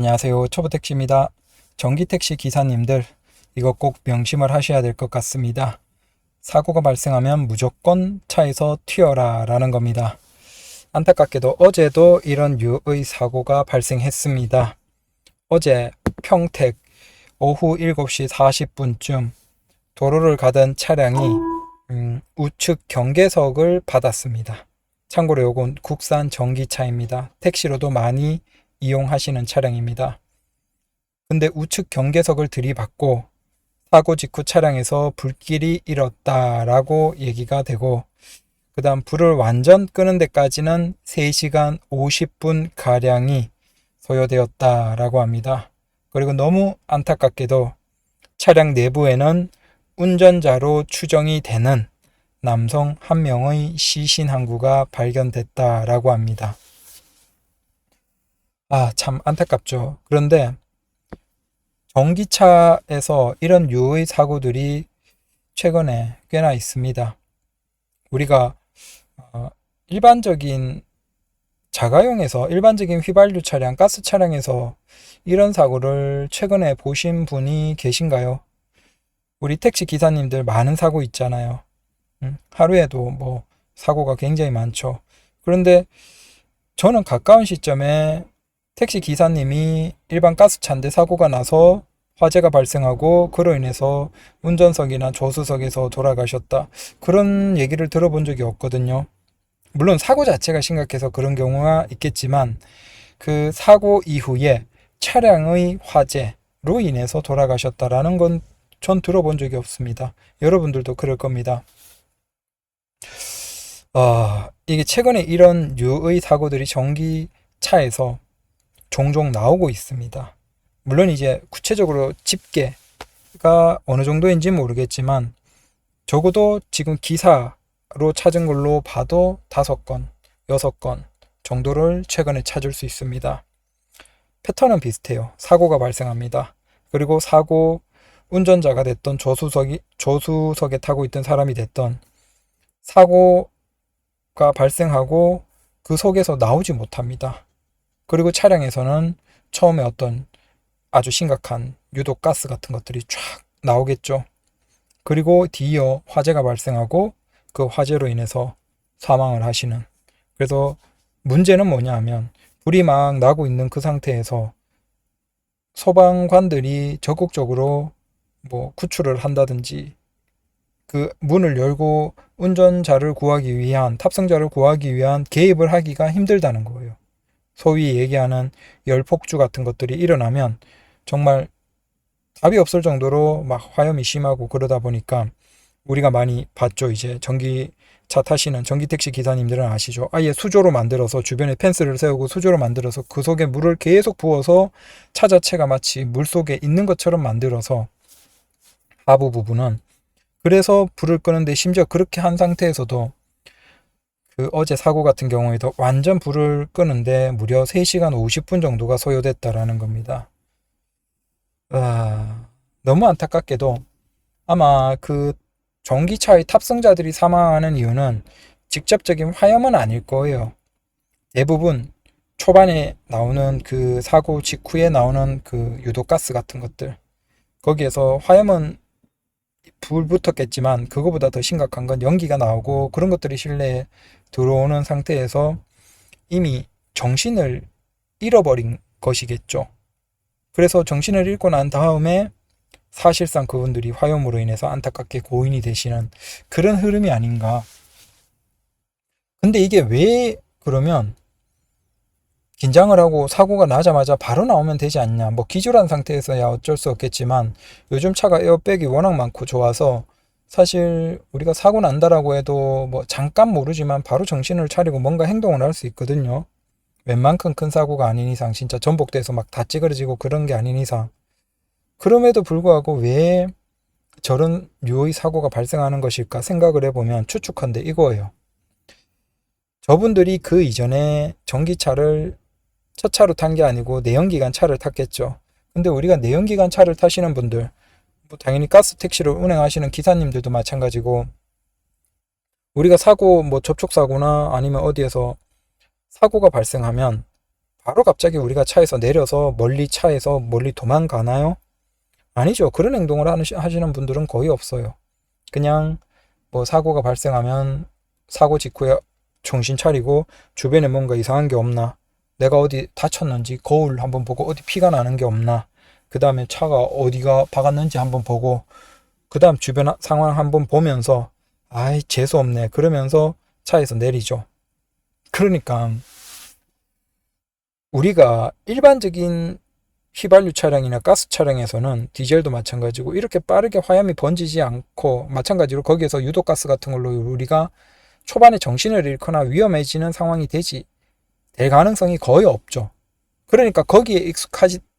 안녕하세요. 초보택시입니다. 전기택시 기사님들, 이거 꼭 명심을 하셔야 될 것 같습니다. 사고가 발생하면 무조건 차에서 튀어라 라는 겁니다. 안타깝게도 어제도 이런 류의 사고가 발생했습니다. 어제 평택 오후 7시 40분쯤 도로를 가던 차량이 우측 경계석을 받았습니다. 참고로 이건 국산 전기차입니다. 택시로도 많이 이용하시는 차량입니다. 근데 우측 경계석을 들이받고 사고 직후 차량에서 불길이 일었다라고 얘기가 되고, 그 다음 불을 완전 끄는 데까지는 3시간 50분 가량이 소요되었다라고 합니다. 그리고 너무 안타깝게도 차량 내부에는 운전자로 추정이 되는 남성 한 명의 시신 항구가 발견됐다라고 합니다. 참 안타깝죠. 그런데 전기차에서 이런 류의 사고들이 최근에 꽤나 있습니다. 우리가 일반적인 자가용에서, 일반적인 휘발유 차량, 가스 차량에서 이런 사고를 최근에 보신 분이 계신가요? 우리 택시 기사님들 많은 사고 있잖아요. 하루에도 뭐 사고가 굉장히 많죠. 그런데 저는 가까운 시점에 택시 기사님이 일반 가스차인데 사고가 나서 화재가 발생하고 그로 인해서 운전석이나 조수석에서 돌아가셨다, 그런 얘기를 들어본 적이 없거든요. 물론 사고 자체가 심각해서 그런 경우가 있겠지만 그 사고 이후에 차량의 화재로 인해서 돌아가셨다라는 건 전 들어본 적이 없습니다. 여러분들도 그럴 겁니다. 이게 최근에 이런 류의 사고들이 전기차에서 종종 나오고 있습니다. 물론 이제 구체적으로 집계가 어느 정도인지 모르겠지만 적어도 지금 기사로 찾은 걸로 봐도 5건, 6건 정도를 최근에 찾을 수 있습니다. 패턴은 비슷해요. 사고가 발생합니다. 그리고 사고 운전자가 됐던 조수석에 타고 있던 사람이 됐던, 사고가 발생하고 그 속에서 나오지 못합니다. 그리고 차량에서는 처음에 어떤 아주 심각한 유독 가스 같은 것들이 쫙 나오겠죠. 그리고 뒤이어 화재가 발생하고 그 화재로 인해서 사망을 하시는. 그래서 문제는 뭐냐 하면 불이 막 나고 있는 그 상태에서 소방관들이 적극적으로 뭐 구출을 한다든지 그 문을 열고 운전자를 구하기 위한, 탑승자를 구하기 위한 개입을 하기가 힘들다는 거예요. 소위 얘기하는 열폭주 같은 것들이 일어나면 정말 답이 없을 정도로 막 화염이 심하고, 그러다 보니까 우리가 많이 봤죠. 이제 전기차 타시는 전기택시 기사님들은 아시죠. 아예 수조로 만들어서 주변에 펜스를 세우고 수조로 만들어서 그 속에 물을 계속 부어서 차 자체가 마치 물 속에 있는 것처럼 만들어서 하부 부분은, 그래서 불을 끄는데 심지어 그렇게 한 상태에서도 그 어제 사고 같은 경우에도 완전 불을 끄는데 무려 3시간 50분 정도가 소요됐다라는 겁니다. 너무 안타깝게도 아마 그 전기차의 탑승자들이 사망하는 이유는 직접적인 화염은 아닐 거예요. 대부분 초반에 나오는 그 사고 직후에 나오는 그 유독가스 같은 것들, 거기에서 화염은 불 붙었겠지만 그거보다 더 심각한 건 연기가 나오고 그런 것들이 실내에 들어오는 상태에서 이미 정신을 잃어버린 것이겠죠. 그래서 정신을 잃고 난 다음에 사실상 그분들이 화염으로 인해서 안타깝게 고인이 되시는 그런 흐름이 아닌가. 근데 이게 왜 그러면 긴장을 하고 사고가 나자마자 바로 나오면 되지 않냐. 뭐 기절한 상태에서야 어쩔 수 없겠지만 요즘 차가 에어백이 워낙 많고 좋아서 사실 우리가 사고 난다라고 해도 뭐 잠깐 모르지만 바로 정신을 차리고 뭔가 행동을 할 수 있거든요. 웬만큼 큰 사고가 아닌 이상, 진짜 전복돼서 막 다 찌그러지고 그런 게 아닌 이상. 그럼에도 불구하고 왜 저런 류의 사고가 발생하는 것일까 생각을 해보면 추측한데 이거예요. 저분들이 그 이전에 전기차를 첫 차로 탄 게 아니고 내연기관 차를 탔겠죠. 근데 우리가 내연기관 차를 타시는 분들, 뭐 당연히 가스 택시를 운행하시는 기사님들도 마찬가지고, 우리가 사고, 뭐 접촉사고나 아니면 어디에서 사고가 발생하면 바로 갑자기 우리가 차에서 내려서 차에서 멀리 도망가나요? 아니죠. 그런 행동을 하시는 분들은 거의 없어요. 그냥 뭐 사고가 발생하면 사고 직후에 정신 차리고 주변에 뭔가 이상한 게 없나, 내가 어디 다쳤는지 거울 한번 보고 어디 피가 나는 게 없나, 그 다음에 차가 어디가 박았는지 한번 보고, 그 다음 주변 상황 한번 보면서 아이 재수없네 그러면서 차에서 내리죠. 그러니까 우리가 일반적인 휘발유 차량이나 가스 차량에서는 디젤도 마찬가지고 이렇게 빠르게 화염이 번지지 않고, 마찬가지로 거기에서 유독가스 같은 걸로 우리가 초반에 정신을 잃거나 위험해지는 상황이 될 가능성이 거의 없죠. 그러니까 거기에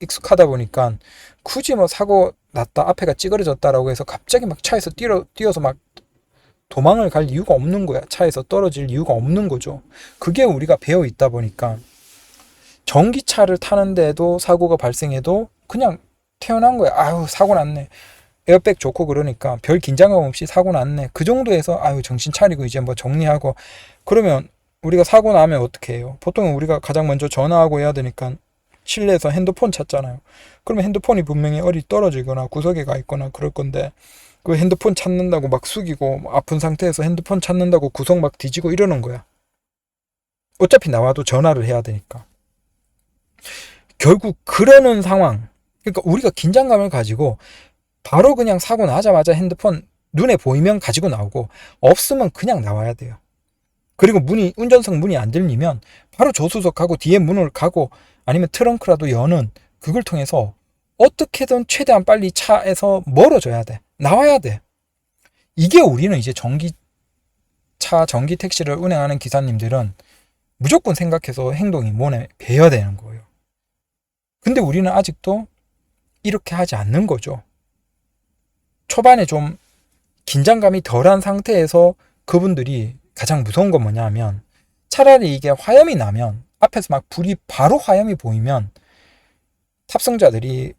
익숙하다 보니까 굳이 뭐 사고 났다, 앞에가 찌그러졌다라고 해서 갑자기 막 차에서 뛰어서 막 도망을 갈 이유가 없는 거야. 차에서 떨어질 이유가 없는 거죠. 그게 우리가 배어 있다 보니까 전기차를 타는데도 사고가 발생해도 그냥 태어난 거야. 아유 사고 났네, 에어백 좋고 그러니까 별 긴장감 없이 사고 났네, 그 정도에서 아유 정신 차리고 이제 뭐 정리하고. 그러면 우리가 사고 나면 어떻게 해요? 보통 우리가 가장 먼저 전화하고 해야 되니까 실내에서 핸드폰 찾잖아요. 그러면 핸드폰이 분명히 어디 떨어지거나 구석에 가 있거나 그럴 건데, 그 핸드폰 찾는다고 막 숙이고 아픈 상태에서 핸드폰 찾는다고 구석 막 뒤지고 이러는 거야. 어차피 나와도 전화를 해야 되니까. 결국 그러는 상황, 그러니까 우리가 긴장감을 가지고 바로 그냥 사고 나자마자 핸드폰 눈에 보이면 가지고 나오고, 없으면 그냥 나와야 돼요. 그리고 운전석 문이 안 들리면 바로 조수석하고 뒤에 문을 가고 아니면 트렁크라도 여는 그걸 통해서 어떻게든 최대한 빨리 차에서 멀어져야 돼. 나와야 돼. 이게 우리는 이제 전기 택시를 운행하는 기사님들은 무조건 생각해서 행동이 몸에 배어야 되는 거예요. 근데 우리는 아직도 이렇게 하지 않는 거죠. 초반에 좀 긴장감이 덜한 상태에서 그분들이 가장 무서운 건 뭐냐면, 차라리 이게 화염이 나면 앞에서 막 불이 바로 화염이 보이면 탑승자들이,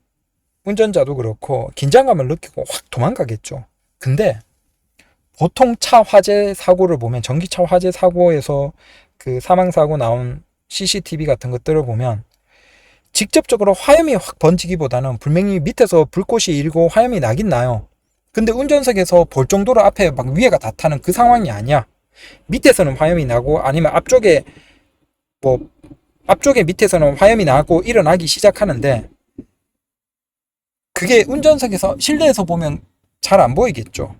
운전자도 그렇고 긴장감을 느끼고 확 도망가겠죠. 근데 보통 차 화재 사고를 보면, 전기차 화재 사고에서 그 사망사고 나온 CCTV 같은 것들을 보면 직접적으로 화염이 확 번지기보다는 분명히 밑에서 불꽃이 일고 화염이 나긴 나요. 근데 운전석에서 볼 정도로 앞에 막 위에가 다 타는 그 상황이 아니야. 밑에서는 화염이 나고 아니면 앞쪽에 밑에서는 화염이 나고 일어나기 시작하는데, 그게 운전석에서 실내에서 보면 잘 안 보이겠죠.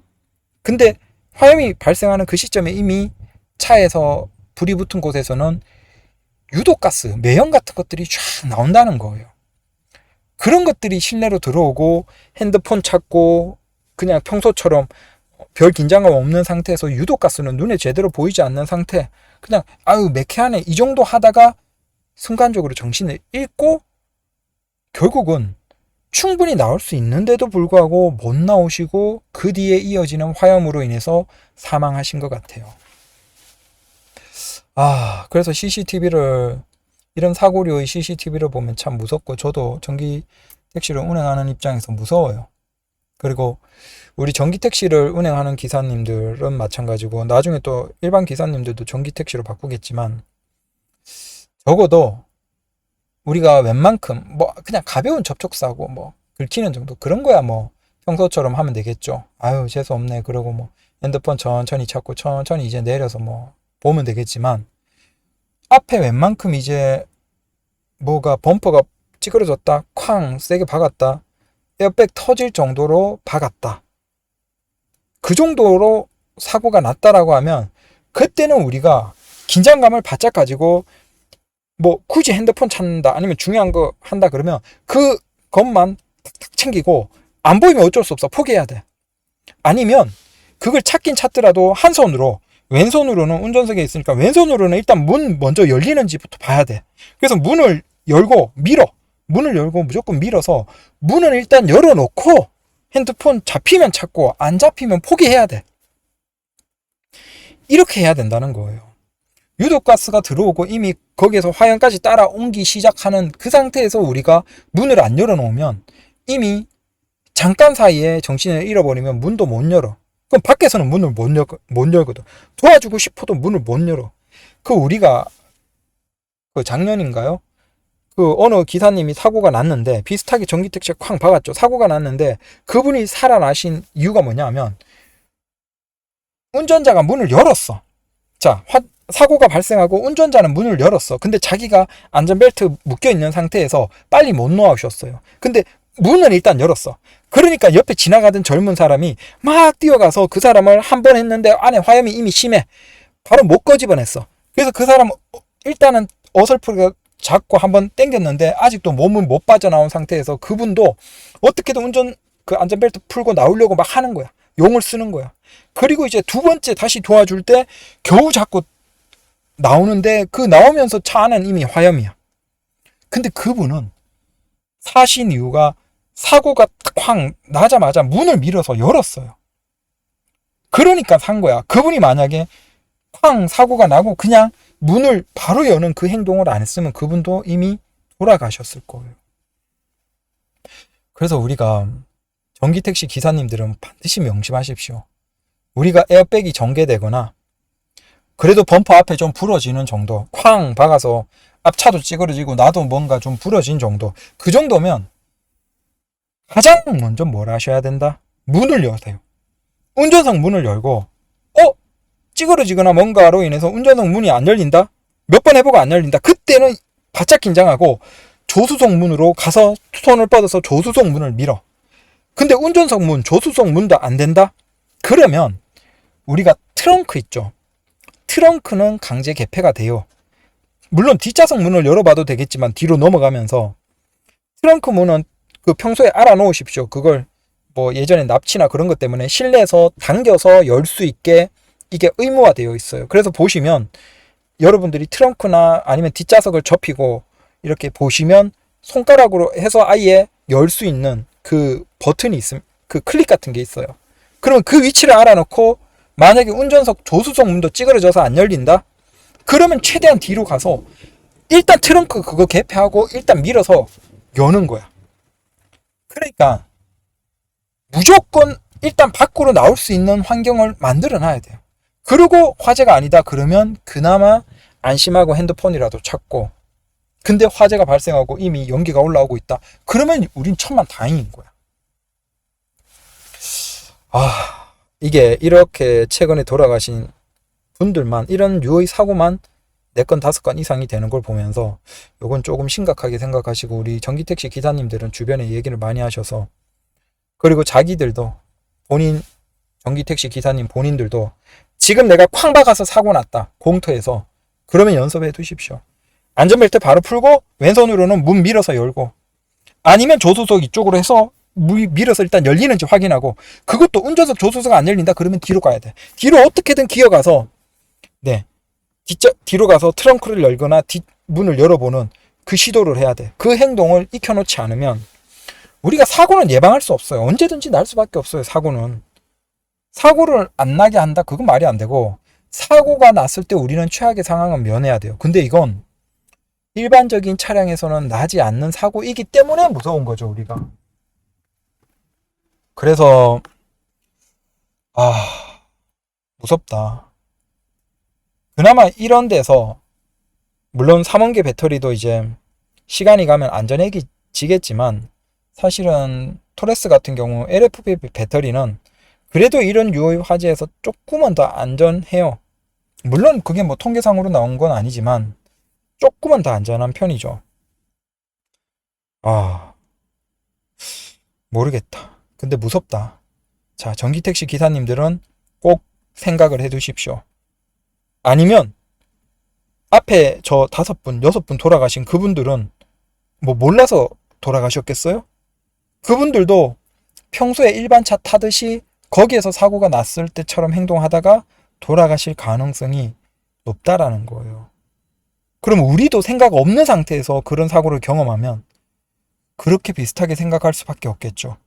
근데 화염이 발생하는 그 시점에 이미 차에서 불이 붙은 곳에서는 유독가스, 매연 같은 것들이 쫙 나온다는 거예요. 그런 것들이 실내로 들어오고 핸드폰 찾고 그냥 평소처럼 별 긴장감 없는 상태에서 유독가스는 눈에 제대로 보이지 않는 상태, 그냥 아유 매캐하네 이 정도 하다가 순간적으로 정신을 잃고 결국은 충분히 나올 수 있는데도 불구하고 못 나오시고 그 뒤에 이어지는 화염으로 인해서 사망하신 것 같아요. 그래서 이런 사고류의 CCTV를 보면 참 무섭고, 저도 전기 택시를 운행하는 입장에서 무서워요. 그리고 우리 전기 택시를 운행하는 기사님들은 마찬가지고, 나중에 또 일반 기사님들도 전기 택시로 바꾸겠지만, 적어도 우리가 웬만큼 그냥 가벼운 접촉사고 긁히는 정도 그런 거야 평소처럼 하면 되겠죠. 아유 재수 없네 그러고 핸드폰 천천히 찾고 천천히 이제 내려서 보면 되겠지만, 앞에 웬만큼 이제 범퍼가 찌그러졌다, 쾅 세게 박았다, 에어백 터질 정도로 박았다, 그 정도로 사고가 났다라고 하면, 그때는 우리가 긴장감을 바짝 가지고 굳이 핸드폰 찾는다 아니면 중요한 거 한다 그러면 그것만 탁탁 챙기고, 안 보이면 어쩔 수 없어 포기해야 돼. 아니면 그걸 찾긴 찾더라도 한 손으로, 왼손으로는 운전석에 있으니까 왼손으로는 일단 문 먼저 열리는지부터 봐야 돼. 그래서 문을 열고 무조건 밀어서 문을 일단 열어놓고 핸드폰 잡히면 찾고 안 잡히면 포기해야 돼. 이렇게 해야 된다는 거예요. 유독가스가 들어오고 이미 거기에서 화염까지 따라오기 시작하는 그 상태에서 우리가 문을 안 열어놓으면 이미 잠깐 사이에 정신을 잃어버리면 문도 못 열어. 그럼 밖에서는 문을 못 열거든. 도와주고 싶어도 문을 못 열어. 우리가 작년인가요? 그 어느 기사님이 사고가 났는데 비슷하게 전기택시가 쾅 박았죠. 사고가 났는데 그분이 살아나신 이유가 뭐냐면 운전자가 문을 열었어. 자, 사고가 발생하고 운전자는 문을 열었어. 근데 자기가 안전벨트 묶여 있는 상태에서 빨리 못 놓아오셨어요. 근데 문을 일단 열었어. 그러니까 옆에 지나가던 젊은 사람이 막 뛰어가서 그 사람을 한 번 했는데 안에 화염이 이미 심해. 바로 못 꺼집어냈어. 그래서 그 사람 일단은 어설프게 잡고 한번 당겼는데 아직도 몸은 못 빠져나온 상태에서 그분도 어떻게든 그 안전벨트 풀고 나오려고 막 하는 거야. 용을 쓰는 거야. 그리고 이제 두 번째 다시 도와줄 때 겨우 잡고 나오는데 그 나오면서 차 안은 이미 화염이야. 근데 그분은 사신 이유가 사고가 쾅 나자마자 문을 밀어서 열었어요. 그러니까 산 거야. 그분이 만약에 쾅 사고가 나고 그냥 문을 바로 여는 그 행동을 안 했으면 그분도 이미 돌아가셨을 거예요. 그래서 우리가 전기택시 기사님들은 반드시 명심하십시오. 우리가 에어백이 전개되거나 그래도 범퍼 앞에 좀 부러지는 정도, 쾅 박아서 앞차도 찌그러지고 나도 뭔가 좀 부러진 정도, 그 정도면 가장 먼저 뭘 하셔야 된다? 문을 여세요. 운전석 문을 열고 찌그러지거나 뭔가로 인해서 운전석 문이 안 열린다? 몇 번 해보고 안 열린다? 그때는 바짝 긴장하고 조수석 문으로 가서 손을 뻗어서 조수석 문을 밀어. 근데 운전석 문, 조수석 문도 안 된다? 그러면 우리가 트렁크 있죠. 트렁크는 강제 개폐가 돼요. 물론 뒷좌석 문을 열어봐도 되겠지만 뒤로 넘어가면서 트렁크 문은 그 평소에 알아놓으십시오. 그걸 뭐 예전에 납치나 그런 것 때문에 실내에서 당겨서 열 수 있게 이게 의무화되어 있어요. 그래서 보시면 여러분들이 트렁크나 아니면 뒷좌석을 접히고 이렇게 보시면 손가락으로 해서 아예 열 수 있는 그 버튼이 있음, 그 클릭 같은 게 있어요. 그러면 그 위치를 알아놓고 만약에 운전석 조수석 문도 찌그러져서 안 열린다? 그러면 최대한 뒤로 가서 일단 트렁크 그거 개폐하고 일단 밀어서 여는 거야. 그러니까 무조건 일단 밖으로 나올 수 있는 환경을 만들어 놔야 돼요. 그리고 화재가 아니다 그러면 그나마 안심하고 핸드폰이라도 찾고, 근데 화재가 발생하고 이미 연기가 올라오고 있다 그러면 우린 천만다행인 거야. 이게 이렇게 최근에 돌아가신 분들만 이런 류의 사고만 4건 5건 이상이 되는 걸 보면서 요건 조금 심각하게 생각하시고, 우리 전기택시 기사님들은 주변에 얘기를 많이 하셔서, 그리고 자기들도 본인 전기택시 기사님 본인들도 지금 내가 쾅 박아서 사고 났다 공터에서, 그러면 연습해 두십시오. 안전벨트 바로 풀고 왼손으로는 문 밀어서 열고, 아니면 조수석 이쪽으로 해서 밀어서 일단 열리는지 확인하고, 그것도 운전석 조수석 안 열린다 그러면 뒤로 가야 돼. 뒤로 어떻게든 기어가서 뒤로 가서 트렁크를 열거나 뒷문을 열어보는 그 시도를 해야 돼. 그 행동을 익혀놓지 않으면 우리가 사고는 예방할 수 없어요. 언제든지 날 수밖에 없어요. 사고를 안 나게 한다? 그건 말이 안 되고, 사고가 났을 때 우리는 최악의 상황은 면해야 돼요. 근데 이건 일반적인 차량에서는 나지 않는 사고이기 때문에 무서운 거죠, 우리가. 그래서 무섭다. 그나마 이런 데서 물론 3원계 배터리도 이제 시간이 가면 안전해지겠지만, 사실은 토레스 같은 경우 LFP 배터리는 그래도 이런 유의 화재에서 조금은 더 안전해요. 물론 그게 뭐 통계상으로 나온 건 아니지만 조금은 더 안전한 편이죠. 모르겠다. 근데 무섭다. 자, 전기택시 기사님들은 꼭 생각을 해 두십시오. 아니면 앞에 저 5분, 6분 돌아가신 그분들은 뭐 몰라서 돌아가셨겠어요? 그분들도 평소에 일반 차 타듯이 거기에서 사고가 났을 때처럼 행동하다가 돌아가실 가능성이 높다라는 거예요. 그럼 우리도 생각 없는 상태에서 그런 사고를 경험하면 그렇게 비슷하게 생각할 수밖에 없겠죠.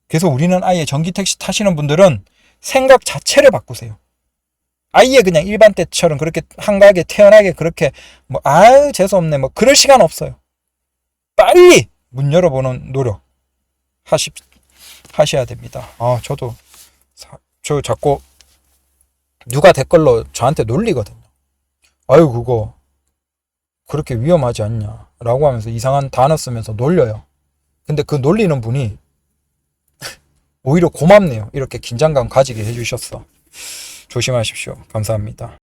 그래서 우리는 아예 전기택시 타시는 분들은 생각 자체를 바꾸세요. 아예 그냥 일반 때처럼 그렇게 한가하게 태연하게 그렇게 재수없네 그럴 시간 없어요. 빨리 문 열어보는 노력 하셔야 됩니다. 저 자꾸 누가 댓글로 저한테 놀리거든요. 그거 그렇게 위험하지 않냐. 라고 하면서 이상한 단어 쓰면서 놀려요. 근데 그 놀리는 분이 오히려 고맙네요. 이렇게 긴장감 가지게 해주셨어. 조심하십시오. 감사합니다.